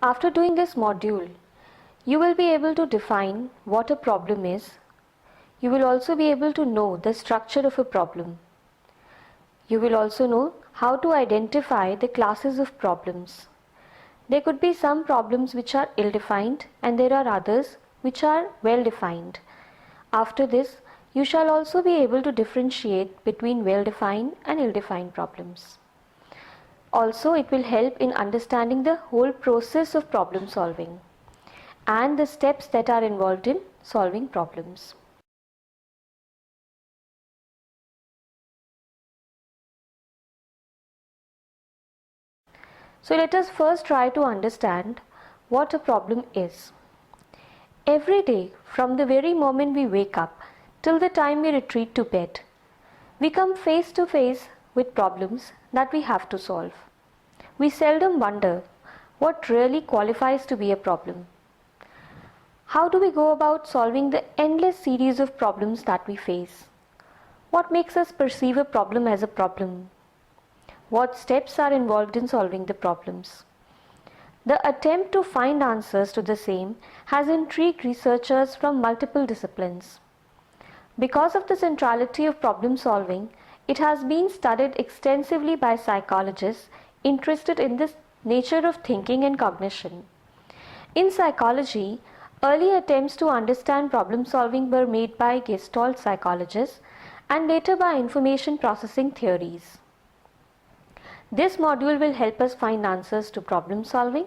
After doing this module, you will be able to define what a problem is. You will also be able to know the structure of a problem. You will also know how to identify the classes of problems. There could be some problems which are ill-defined and there are others which are well-defined. After this, you shall also be able to differentiate between well-defined and ill-defined problems. Also, it will help in understanding the whole process of problem solving and the steps that are involved in solving problems. So let us first try to understand what a problem is. Every day, from the very moment we wake up till the time we retreat to bed, we come face to face with problems that we have to solve. We seldom wonder what really qualifies to be a problem. How do we go about solving the endless series of problems that we face? What makes us perceive a problem as a problem? What steps are involved in solving the problems? The attempt to find answers to the same has intrigued researchers from multiple disciplines. Because of the centrality of problem solving, it has been studied extensively by psychologists interested in the nature of thinking and cognition. In psychology, early attempts to understand problem solving were made by Gestalt psychologists and later by information processing theories. This module will help us find answers to problem solving.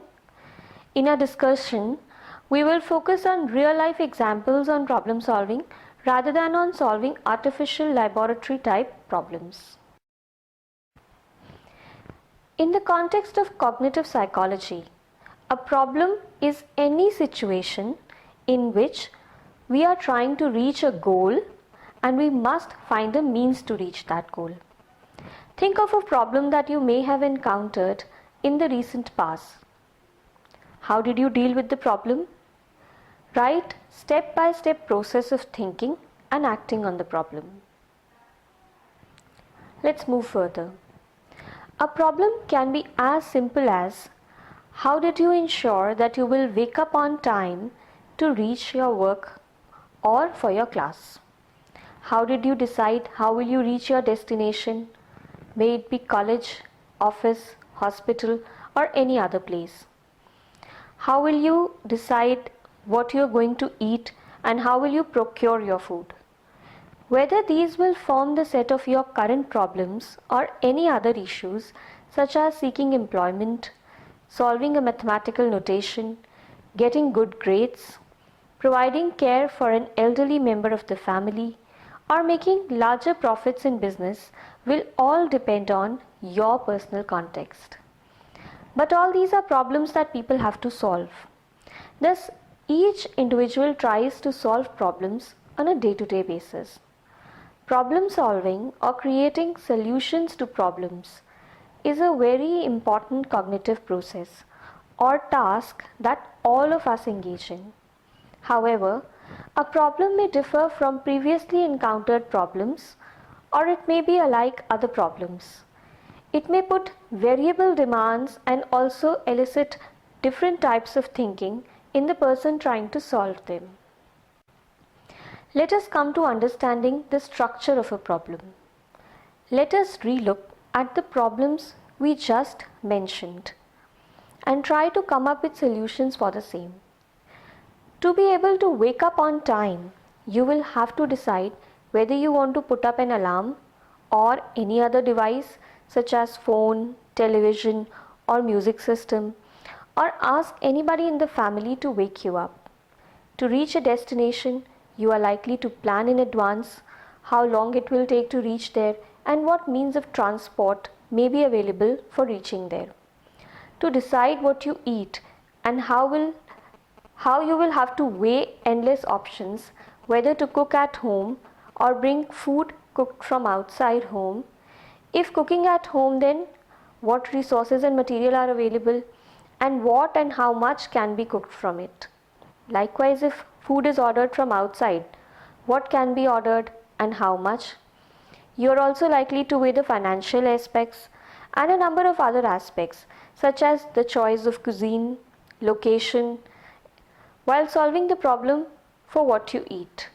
In our discussion, we will focus on real-life examples on problem solving rather than on solving artificial laboratory type problems. In the context of cognitive psychology, a problem is any situation in which we are trying to reach a goal and we must find a means to reach that goal. Think of a problem that you may have encountered in the recent past. How did you deal with the problem? Write step-by-step process of thinking and acting on the problem. Let's move further. A problem can be as simple as, how did you ensure that you will wake up on time to reach your work or for your class? How did you decide how will you reach your destination, may it be college, office, hospital or any other place? How will you decide what you are going to eat and how will you procure your food? Whether these will form the set of your current problems or any other issues such as seeking employment, solving a mathematical notation, getting good grades, providing care for an elderly member of the family, or making larger profits in business will all depend on your personal context. But all these are problems that people have to solve. Thus, each individual tries to solve problems on a day-to-day basis. Problem solving or creating solutions to problems is a very important cognitive process or task that all of us engage in. However, a problem may differ from previously encountered problems or it may be alike other problems. It may put variable demands and also elicit different types of thinking in the person trying to solve them. Let us come to understanding the structure of a problem. Let us relook at the problems we just mentioned and try to come up with solutions for the same. To be able to wake up on time, you will have to decide whether you want to put up an alarm or any other device such as phone, television or music system, or ask anybody in the family to wake you up. To reach a destination, you are likely to plan in advance how long it will take to reach there and what means of transport may be available for reaching there. To decide what you eat and how you will have to weigh endless options whether to cook at home or bring food cooked from outside home. If cooking at home, then what resources and material are available and what and how much can be cooked from it. Likewise, if food is ordered from outside, what can be ordered and how much. You are also likely to weigh the financial aspects and a number of other aspects such as the choice of cuisine, location, while solving the problem for what you eat.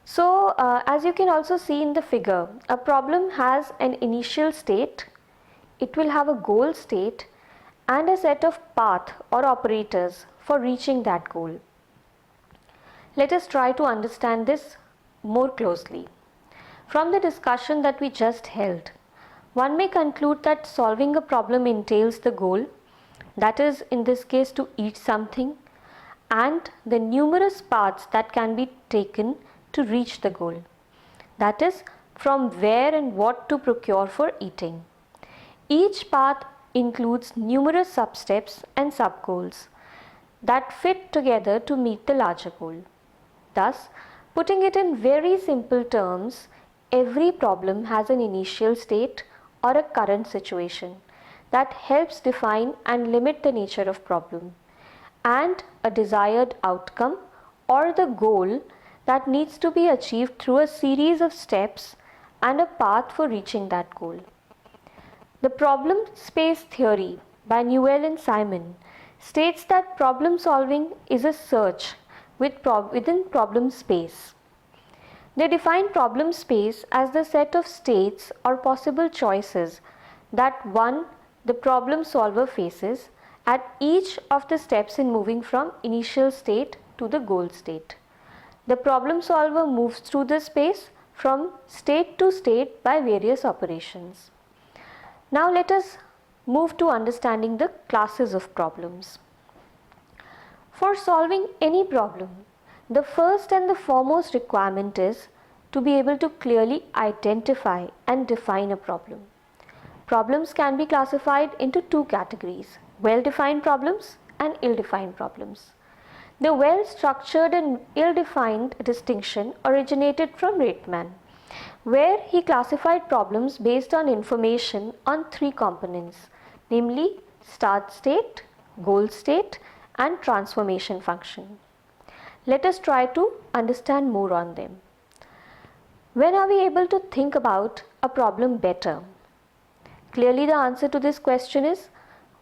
So, as you can also see in the figure, a problem has an initial state, it will have a goal state, and a set of path or operators for reaching that goal. Let us try to understand this more closely. From the discussion that we just held, one may conclude that solving a problem entails the goal, that is, in this case, to eat something, and the numerous paths that can be taken to reach the goal, that is, from where and what to procure for eating. Each path includes numerous sub-steps and sub-goals that fit together to meet the larger goal. Thus, putting it in very simple terms, every problem has an initial state or a current situation that helps define and limit the nature of problem, and a desired outcome or the goal that needs to be achieved through a series of steps and a path for reaching that goal. The problem space theory by Newell and Simon states that problem solving is a search within problem space. They define problem space as the set of states or possible choices that the problem solver faces at each of the steps in moving from initial state to the goal state. The problem solver moves through the space from state to state by various operations. Now let us move to understanding the classes of problems. For solving any problem, the first and the foremost requirement is to be able to clearly identify and define a problem. Problems can be classified into two categories: well-defined problems and ill-defined problems. The well-structured and ill-defined distinction originated from Reitman, where he classified problems based on information on three components, namely start state, goal state, and transformation function. Let us try to understand more on them. When are we able to think about a problem better? Clearly, the answer to this question is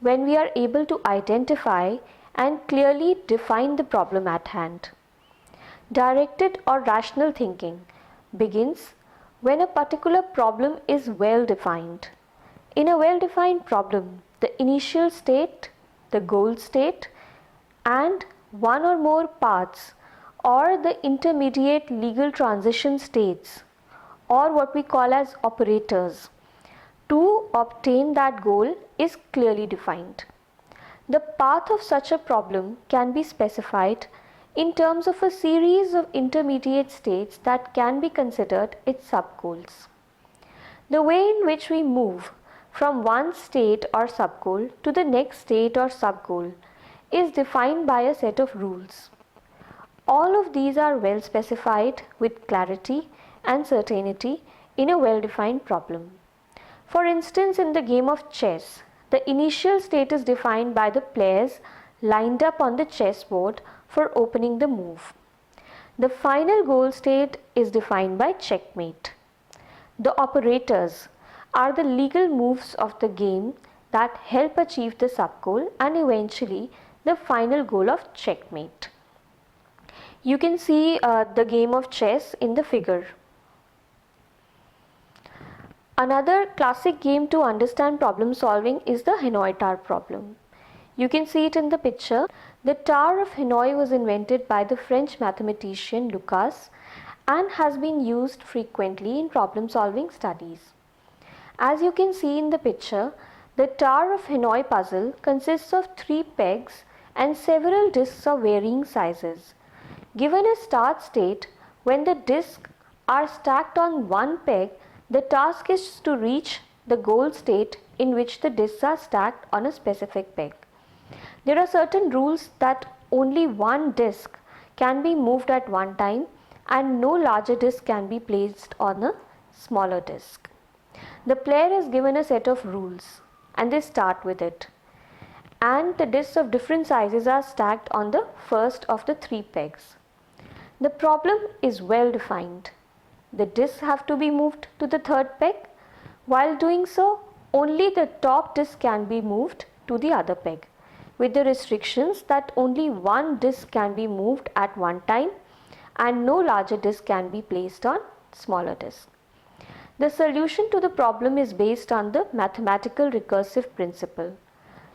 when we are able to identify and clearly define the problem at hand. Directed or rational thinking begins when a particular problem is well defined. In a well defined problem, the initial state, the goal state, and one or more paths or the intermediate legal transition states, or what we call as operators, to obtain that goal is clearly defined. The path of such a problem can be specified in terms of a series of intermediate states that can be considered its sub-goals. The way in which we move from one state or sub-goal to the next state or sub-goal is defined by a set of rules. All of these are well specified with clarity and certainty in a well-defined problem. For instance, in the game of chess, the initial state is defined by the players lined up on the chessboard for opening the move. The final goal state is defined by checkmate. The operators are the legal moves of the game that help achieve the sub-goal and eventually the final goal of checkmate. You can see the game of chess in the figure. Another classic game to understand problem solving is the Hanoi Tower problem. You can see it in the picture. The Tower of Hanoi was invented by the French mathematician Lucas and has been used frequently in problem solving studies. As you can see in the picture, the Tower of Hanoi puzzle consists of 3 pegs and several discs of varying sizes. Given a start state, when the discs are stacked on one peg, the task is to reach the goal state in which the discs are stacked on a specific peg. There are certain rules that only one disc can be moved at one time and no larger disc can be placed on a smaller disc. The player is given a set of rules and they start with it. And the discs of different sizes are stacked on the first of the 3 pegs. The problem is well defined. The discs have to be moved to the 3rd peg. While doing so, only the top disc can be moved to the other peg. with the restrictions that only one disk can be moved at one time and no larger disk can be placed on smaller disk. The solution to the problem is based on the mathematical recursive principle.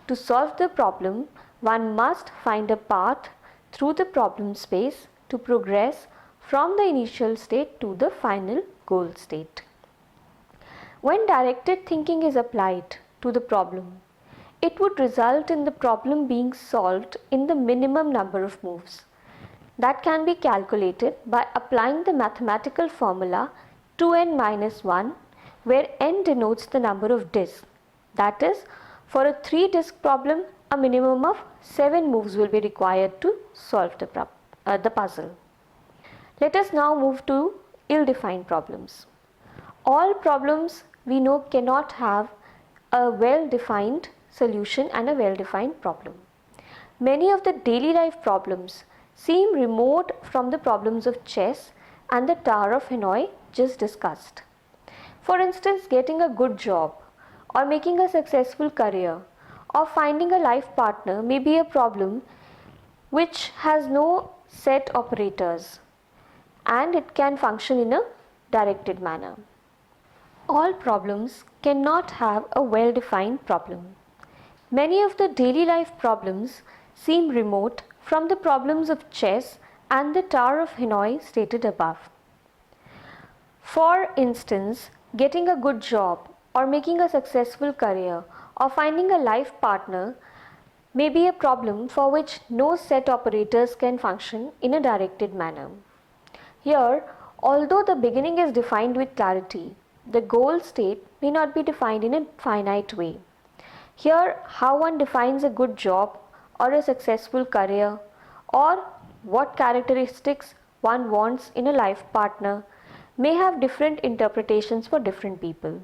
To solve the problem, one must find a path through the problem space to progress from the initial state to the final goal state. When directed thinking is applied to the problem, it would result in the problem being solved in the minimum number of moves. That can be calculated by applying the mathematical formula 2n minus 1, where n denotes the number of disks. That is, for a 3-disk problem, a minimum of 7 moves will be required to solve the puzzle. Let us now move to ill-defined problems. All problems we know cannot have a well-defined solution and a well-defined problem. Many of the daily life problems seem remote from the problems of chess and the Tower of Hanoi just discussed. For instance, getting a good job or making a successful career or finding a life partner may be a problem which has no set operators and it can function in a directed manner. All problems cannot have a well-defined problem. Many of the daily life problems seem remote from the problems of chess and the Tower of Hanoi stated above. For instance, getting a good job or making a successful career or finding a life partner may be a problem for which no set operators can function in a directed manner. Here, although the beginning is defined with clarity, the goal state may not be defined in a finite way. Here, how one defines a good job or a successful career or what characteristics one wants in a life partner may have different interpretations for different people.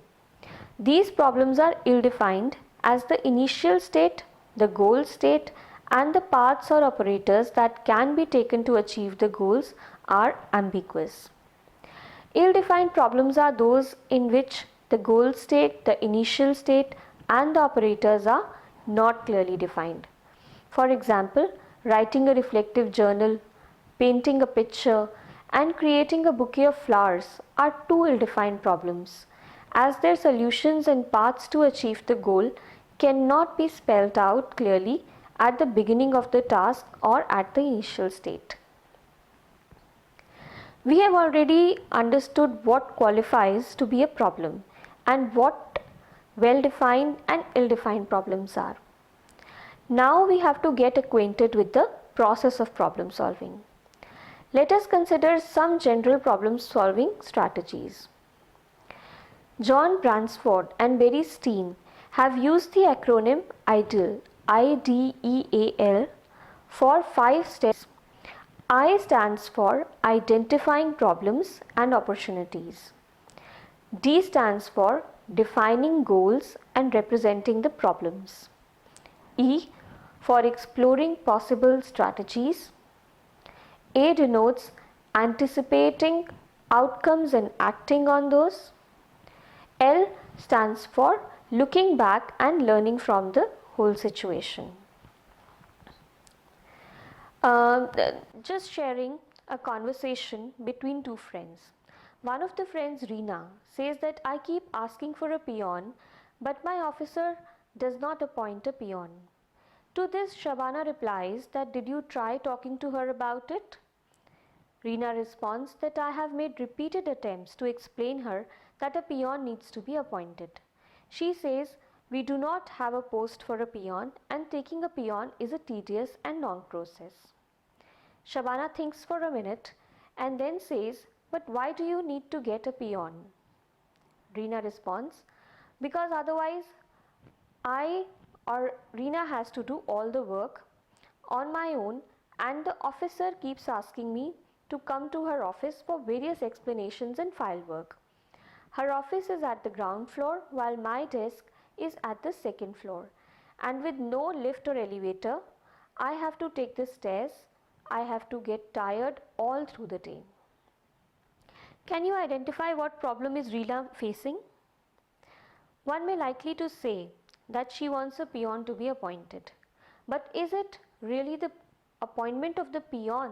These problems are ill-defined as the initial state, the goal state, and the paths or operators that can be taken to achieve the goals are ambiguous. Ill-defined problems are those in which the goal state, the initial state, and the operators are not clearly defined. For example, writing a reflective journal, painting a picture, and creating a bouquet of flowers are two ill-defined problems, as their solutions and paths to achieve the goal cannot be spelled out clearly at the beginning of the task or at the initial state. We have already understood what qualifies to be a problem and what well-defined and ill-defined problems are. Now we have to get acquainted with the process of problem solving. Let us consider some general problem solving strategies. John Bransford and Barry Steen have used the acronym IDEAL, IDEAL, for 5 steps. I stands for identifying problems and opportunities. D stands for defining goals and representing the problems. E for exploring possible strategies. A denotes anticipating outcomes and acting on those. L stands for looking back and learning from the whole situation. Just sharing a conversation between two friends. One of the friends, Reena, says that I keep asking for a peon, but my officer does not appoint a peon. To this, Shabana replies that did you try talking to her about it? Reena responds that I have made repeated attempts to explain her that a peon needs to be appointed. She says we do not have a post for a peon and taking a peon is a tedious and long process. Shabana thinks for a minute and then says, but why do you need to get a peon? Reena responds, because otherwise I or Reena has to do all the work on my own and the officer keeps asking me to come to her office for various explanations and file work. Her office is at the ground floor while my desk is at the second floor, and with no lift or elevator, I have to take the stairs. I have to get tired all through the day. Can you identify what problem is Reena facing? One may likely to say that she wants a peon to be appointed, But is it really the appointment of the peon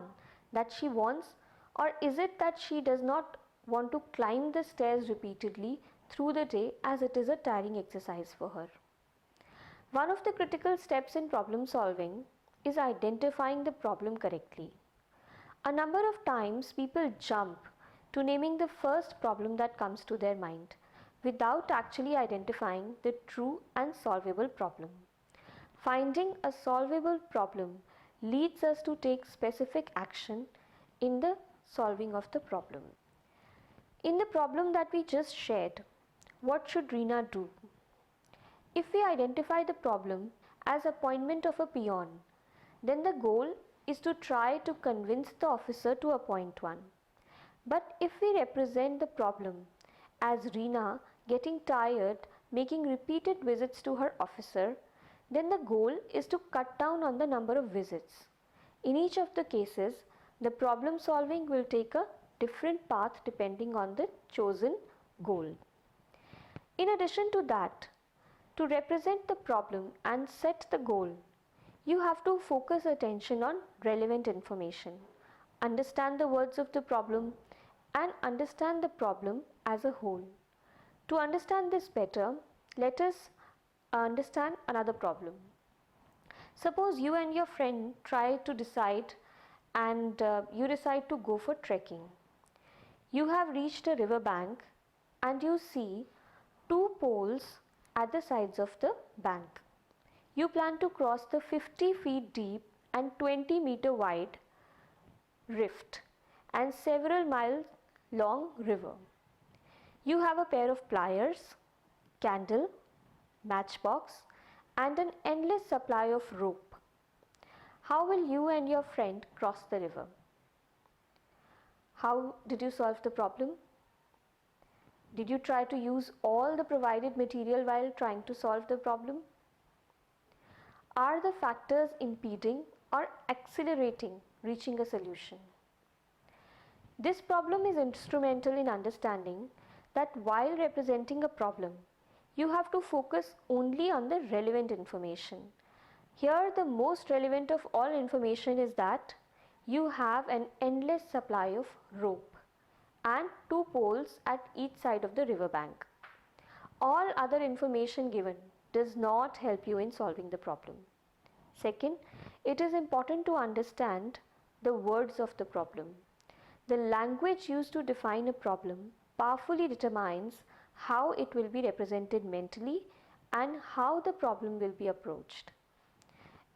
that she wants, or is it that she does not want to climb the stairs repeatedly through the day as it is a tiring exercise for her? One of the critical steps in problem solving is identifying the problem correctly. A number of times people jump to naming the first problem that comes to their mind without actually identifying the true and solvable problem. Finding a solvable problem leads us to take specific action in the solving of the problem. In the problem that we just shared, what should Reena do? If we identify the problem as appointment of a peon, then the goal is to try to convince the officer to appoint one. But if we represent the problem as Reena getting tired making repeated visits to her officer, then the goal is to cut down on the number of visits. In each of the cases, the problem solving will take a different path depending on the chosen goal. In addition to that, to represent the problem and set the goal, you have to focus attention on relevant information, understand the words of the problem, and understand the problem as a whole. To understand this better, let us understand another problem. Suppose you and your friend try to decide and you decide to go for trekking. You have reached a river bank and you see two poles at the sides of the bank. You plan to cross the 50 feet deep and 20-meter wide rift and several miles long river. You have a pair of pliers, candle, matchbox, and an endless supply of rope. How will you and your friend cross the river? How did you solve the problem? Did you try to use all the provided material while trying to solve the problem? Are the factors impeding or accelerating reaching a solution? This problem is instrumental in understanding that while representing a problem, you have to focus only on the relevant information. Here, the most relevant of all information is that you have an endless supply of rope and two poles at each side of the river bank. All other information given does not help you in solving the problem. Second, it is important to understand the words of the problem. The language used to define a problem powerfully determines how it will be represented mentally and how the problem will be approached.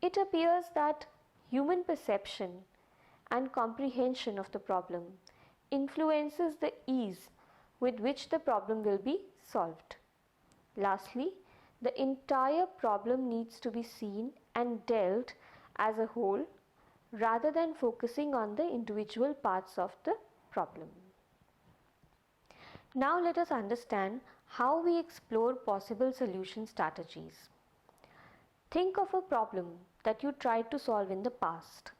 It appears that human perception and comprehension of the problem influences the ease with which the problem will be solved. Lastly, the entire problem needs to be seen and dealt as a whole rather than focusing on the individual parts of the problem. Now let us understand how we explore possible solution strategies. Think of a problem that you tried to solve in the past.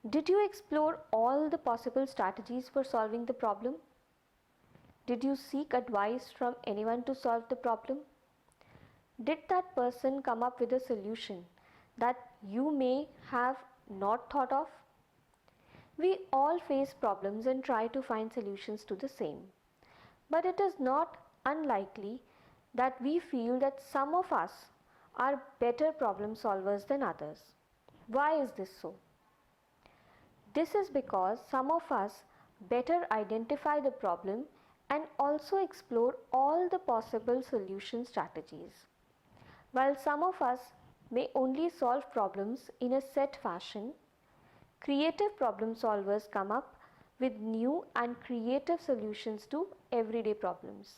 Did you explore all the possible strategies for solving the problem? Did you seek advice from anyone to solve the problem? Did that person come up with a solution that you may have not thought of? We all face problems and try to find solutions to the same. But it is not unlikely that we feel that some of us are better problem solvers than others. Why is this so? This is because some of us better identify the problem and also explore all the possible solution strategies. While some of us may only solve problems in a set fashion, creative problem solvers come up with new and creative solutions to everyday problems.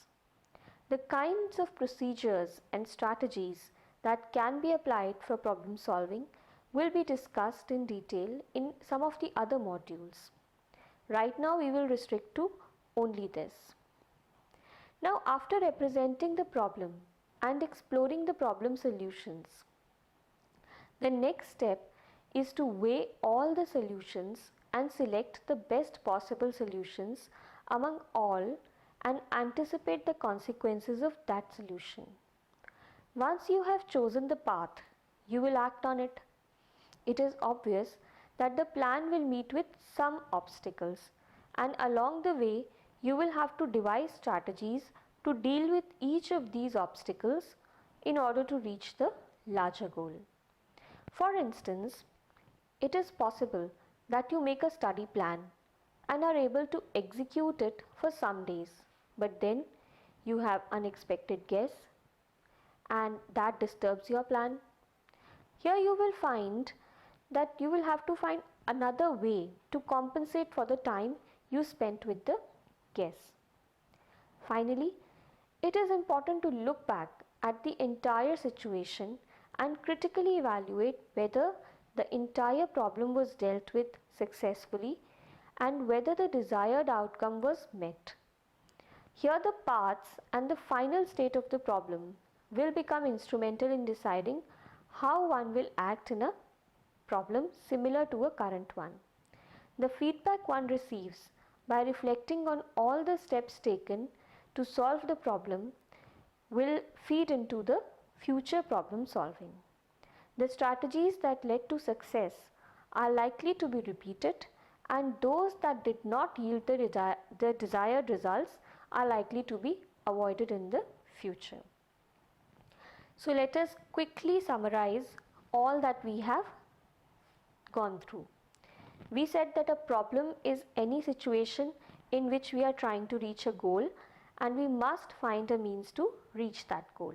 The kinds of procedures and strategies that can be applied for problem solving will be discussed in detail in some of the other modules. Right now we will restrict to only this. Now, after representing the problem and exploring the problem solutions, the next step is to weigh all the solutions and select the best possible solutions among all and anticipate the consequences of that solution. Once you have chosen the path, you will act on it. It is obvious that the plan will meet with some obstacles, and along the way, you will have to devise strategies to deal with each of these obstacles in order to reach the larger goal. For instance, it is possible that you make a study plan and are able to execute it for some days, but then you have unexpected guests and that disturbs your plan. Here you will find that you will have to find another way to compensate for the time you spent with the guests. Finally, it is important to look back at the entire situation and critically evaluate whether the entire problem was dealt with successfully and whether the desired outcome was met. Here the paths and the final state of the problem will become instrumental in deciding how one will act in a problem similar to a current one. The feedback one receives by reflecting on all the steps taken to solve the problem will feed into the future problem solving. The strategies that led to success are likely to be repeated, and those that did not yield the desired results are likely to be avoided in the future. So let us quickly summarize all that we have gone through. We said that a problem is any situation in which we are trying to reach a goal and we must find a means to reach that goal.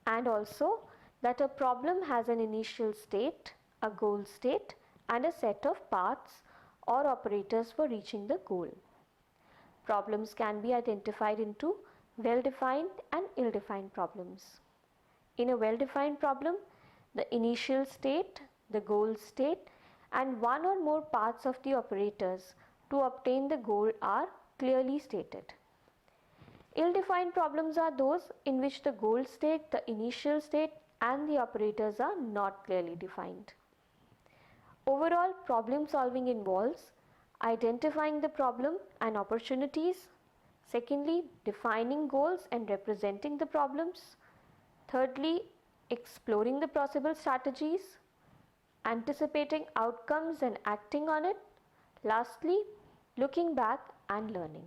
And also that a problem has an initial state, a goal state, and a set of paths or operators for reaching the goal. Problems can be identified into well-defined and ill-defined problems. In a well-defined problem, the initial state, the goal state, and one or more paths of the operators to obtain the goal are clearly stated. Ill-defined problems are those in which the goal state, the initial state, and the operators are not clearly defined. Overall, problem solving involves identifying the problem and opportunities. Secondly, defining goals and representing the problems. Thirdly, exploring the possible strategies, anticipating outcomes and acting on it. Lastly, looking back and learning.